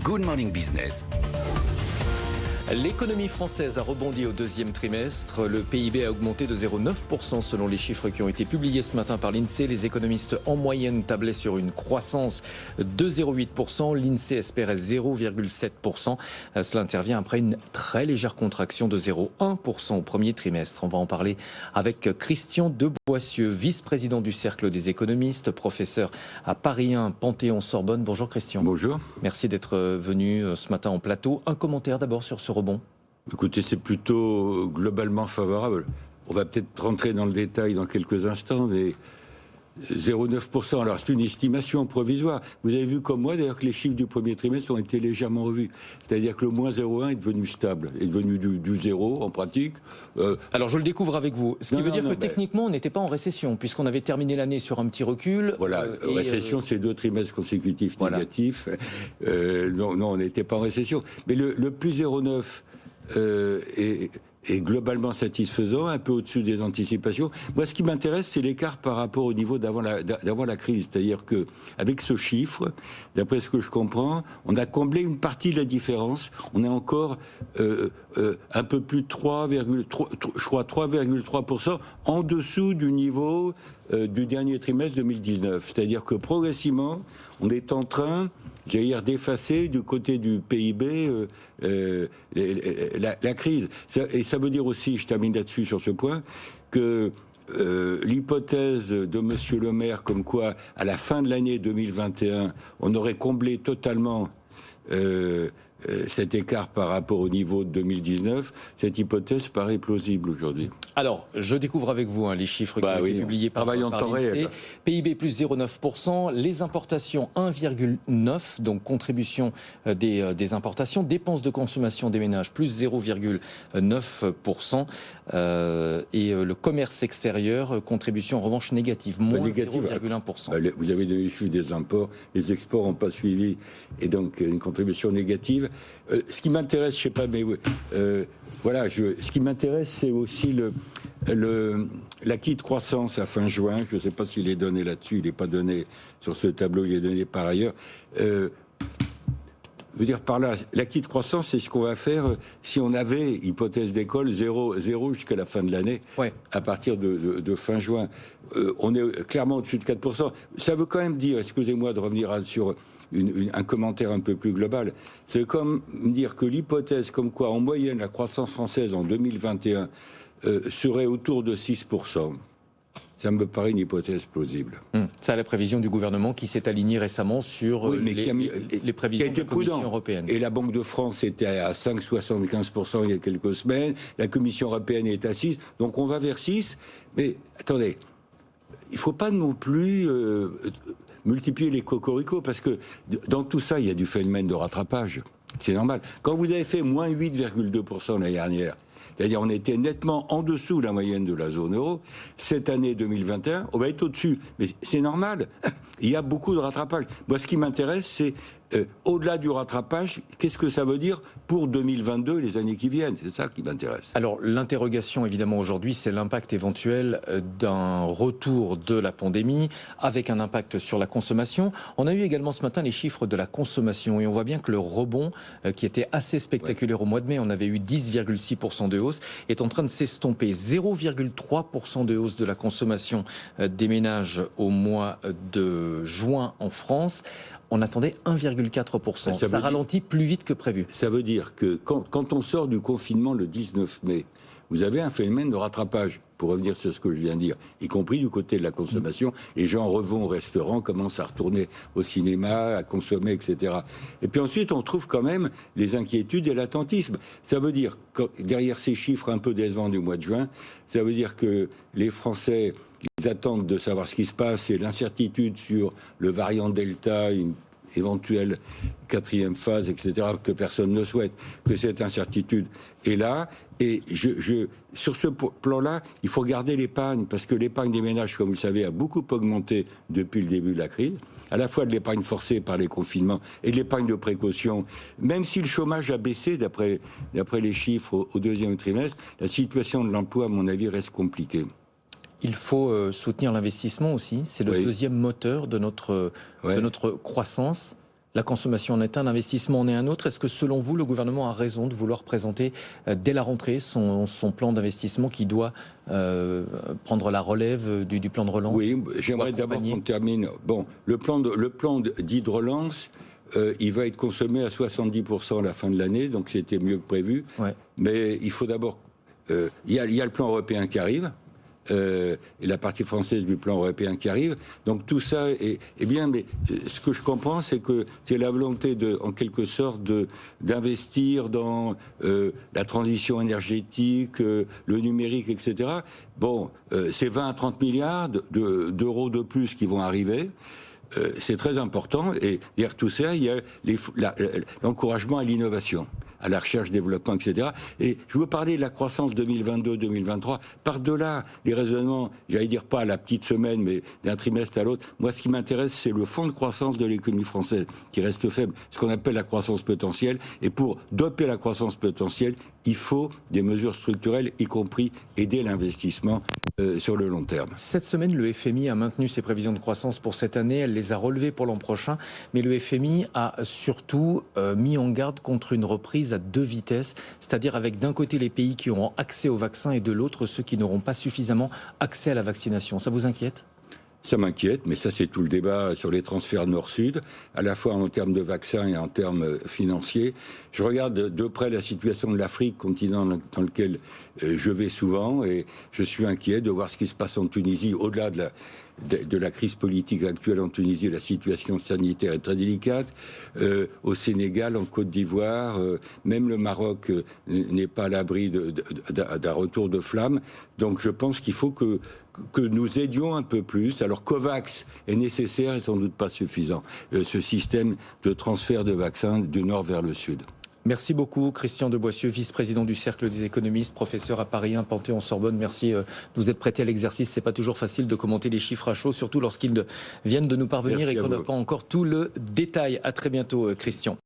Good Morning Business. L'économie française a rebondi au deuxième trimestre. Le PIB a augmenté de 0,9% selon les chiffres qui ont été publiés ce matin par l'INSEE. Les économistes en moyenne tablaient sur une croissance de 0,8%. L'INSEE espérait 0,7%. Cela intervient après une très légère contraction de 0,1% au premier trimestre. On va en parler avec Christian Deboissieux, vice-président du Cercle des économistes, professeur à Paris 1, Panthéon-Sorbonne. Bonjour Christian. Bonjour. Merci d'être venu ce matin en plateau. Un commentaire d'abord sur ce rebond. Écoutez, c'est plutôt globalement favorable. On va peut-être rentrer dans le détail dans quelques instants, mais 0,9%. Alors, c'est une estimation provisoire. Vous avez vu comme moi, d'ailleurs, que les chiffres du premier trimestre ont été légèrement revus. C'est-à-dire que le moins 0,1 est devenu stable, est devenu du 0 en pratique. Alors, je le découvre avec vous. Ce qui veut dire que techniquement, on n'était pas en récession, puisqu'on avait terminé l'année sur un petit recul. Voilà, récession, c'est 2 trimestres consécutifs négatifs. Non, on n'était pas en récession. Mais le plus 0,9 est globalement satisfaisant, un peu au-dessus des anticipations. Moi, ce qui m'intéresse, c'est l'écart par rapport au niveau d'avant la crise. C'est-à-dire qu'avec ce chiffre, d'après ce que je comprends, on a comblé une partie de la différence. On est encore un peu plus de 3,3% en dessous du niveau du dernier trimestre 2019. C'est-à-dire que progressivement, on est en train, j'allais dire, d'effacer du côté du PIB la crise. Et ça veut dire aussi, je termine là-dessus sur ce point, que l'hypothèse de M. Le Maire, comme quoi, à la fin de l'année 2021, on aurait comblé totalement cet écart par rapport au niveau de 2019, cette hypothèse paraît plausible aujourd'hui. Alors, je découvre avec vous les chiffres qui ont été publiés par l'INSEE. PIB plus 0,9%, les importations 1,9%, donc contribution des importations, dépenses de consommation des ménages plus 0,9%, et le commerce extérieur, contribution en revanche négative, moins 0,1%. Vous avez les chiffres des imports, les exports n'ont pas suivi, et donc une contribution négative. Ce qui m'intéresse, je sais pas, mais voilà, ce qui m'intéresse, c'est aussi l'acquis de croissance à fin juin. Je ne sais pas s'il est donné là-dessus, il n'est pas donné sur ce tableau, il est donné par ailleurs. Je veux dire par là, l'acquis de croissance, c'est ce qu'on va faire si on avait, hypothèse d'école, 0 jusqu'à la fin de l'année, à partir de fin juin. On est clairement au-dessus de 4%. Ça veut quand même dire, excusez-moi de revenir sur un commentaire un peu plus global, c'est comme dire que l'hypothèse comme quoi, en moyenne, la croissance française en 2021 serait autour de 6%. Ça me paraît une hypothèse plausible. Ça, la prévision du gouvernement qui s'est alignée récemment sur les prévisions de la Commission européenne. Et la Banque de France était à 5,75% il y a quelques semaines, la Commission européenne est à 6%, donc on va vers 6%. Mais attendez, il ne faut pas non plus multiplier les cocoricots, parce que dans tout ça, il y a du phénomène de rattrapage. C'est normal. Quand vous avez fait moins 8,2% l'année dernière, c'est-à-dire on était nettement en dessous de la moyenne de la zone euro, cette année 2021, on va être au-dessus. Mais c'est normal. Il y a beaucoup de rattrapage. Moi, ce qui m'intéresse, c'est au-delà du rattrapage, qu'est-ce que ça veut dire pour 2022, les années qui viennent? C'est ça qui m'intéresse. Alors, l'interrogation, évidemment, aujourd'hui, c'est l'impact éventuel d'un retour de la pandémie, avec un impact sur la consommation. On a eu également ce matin les chiffres de la consommation, et on voit bien que le rebond, qui était assez spectaculaire au mois de mai, on avait eu 10,6% de hausse, est en train de s'estomper. 0,3% de hausse de la consommation des ménages au mois de juin en France. On attendait 1,4%. Ça ralentit plus vite que prévu. Ça veut dire que quand on sort du confinement le 19 mai, vous avez un phénomène de rattrapage, pour revenir sur ce que je viens de dire, y compris du côté de la consommation. Les gens revont au restaurant, commencent à retourner au cinéma, à consommer, etc. Et puis ensuite, on trouve quand même les inquiétudes et l'attentisme. Ça veut dire, derrière ces chiffres un peu décevants du mois de juin, ça veut dire que les Français, ils attendent de savoir ce qui se passe, et l'incertitude sur le variant Delta, une éventuelle quatrième phase, etc., que personne ne souhaite, que cette incertitude est là. Et sur ce plan-là, il faut garder l'épargne, parce que l'épargne des ménages, comme vous le savez, a beaucoup augmenté depuis le début de la crise, à la fois de l'épargne forcée par les confinements et de l'épargne de précaution. Même si le chômage a baissé, d'après les chiffres au deuxième trimestre, la situation de l'emploi, à mon avis, reste compliquée. Il faut soutenir l'investissement aussi. C'est le deuxième moteur de notre croissance. La consommation en est un, l'investissement en est un autre. Est-ce que selon vous, le gouvernement a raison de vouloir présenter dès la rentrée son plan d'investissement qui doit prendre la relève du plan de relance? Oui, j'aimerais d'abord qu'on termine. Bon, le plan dit de relance, il va être consommé à 70% à la fin de l'année, donc c'était mieux que prévu. Ouais. Mais il faut d'abord... Il y a le plan européen qui arrive. Et la partie française du plan européen qui arrive. Donc tout ça est bien, mais ce que je comprends, c'est que c'est la volonté en quelque sorte d'investir dans la transition énergétique, le numérique, etc. Bon, c'est 20 à 30 milliards d'euros de plus qui vont arriver. C'est très important. Et derrière tout ça, il y a l'encouragement à l'innovation, à la recherche, développement, etc. Et je veux parler de la croissance 2022-2023, par-delà les raisonnements, j'allais dire pas à la petite semaine, mais d'un trimestre à l'autre. Moi, ce qui m'intéresse, c'est le fond de croissance de l'économie française, qui reste faible, ce qu'on appelle la croissance potentielle. Et pour doper la croissance potentielle, il faut des mesures structurelles, y compris aider l'investissement sur le long terme. Cette semaine, le FMI a maintenu ses prévisions de croissance pour cette année. Elle les a relevées pour l'an prochain. Mais le FMI a surtout mis en garde contre une reprise à deux vitesses, c'est-à-dire avec d'un côté les pays qui auront accès au vaccin et de l'autre ceux qui n'auront pas suffisamment accès à la vaccination. Ça vous inquiète ? Ça m'inquiète, mais ça c'est tout le débat sur les transferts nord-sud, à la fois en termes de vaccins et en termes financiers. Je regarde de près la situation de l'Afrique, continent dans lequel je vais souvent, et je suis inquiet de voir ce qui se passe en Tunisie, au-delà de la crise politique actuelle en Tunisie, la situation sanitaire est très délicate. Au Sénégal, en Côte d'Ivoire, même le Maroc n'est pas à l'abri d'un retour de flamme. Donc je pense qu'il faut que nous aidions un peu plus. Alors COVAX est nécessaire et sans doute pas suffisant. Ce système de transfert de vaccins du nord vers le sud. Merci beaucoup Christian de Boissieu, vice-président du Cercle des économistes, professeur à Paris 1, Panthéon-Sorbonne. Merci de vous être prêté à l'exercice. C'est pas toujours facile de commenter les chiffres à chaud, surtout lorsqu'ils viennent de nous parvenir et qu'on n'a pas encore tout le détail. À très bientôt Christian.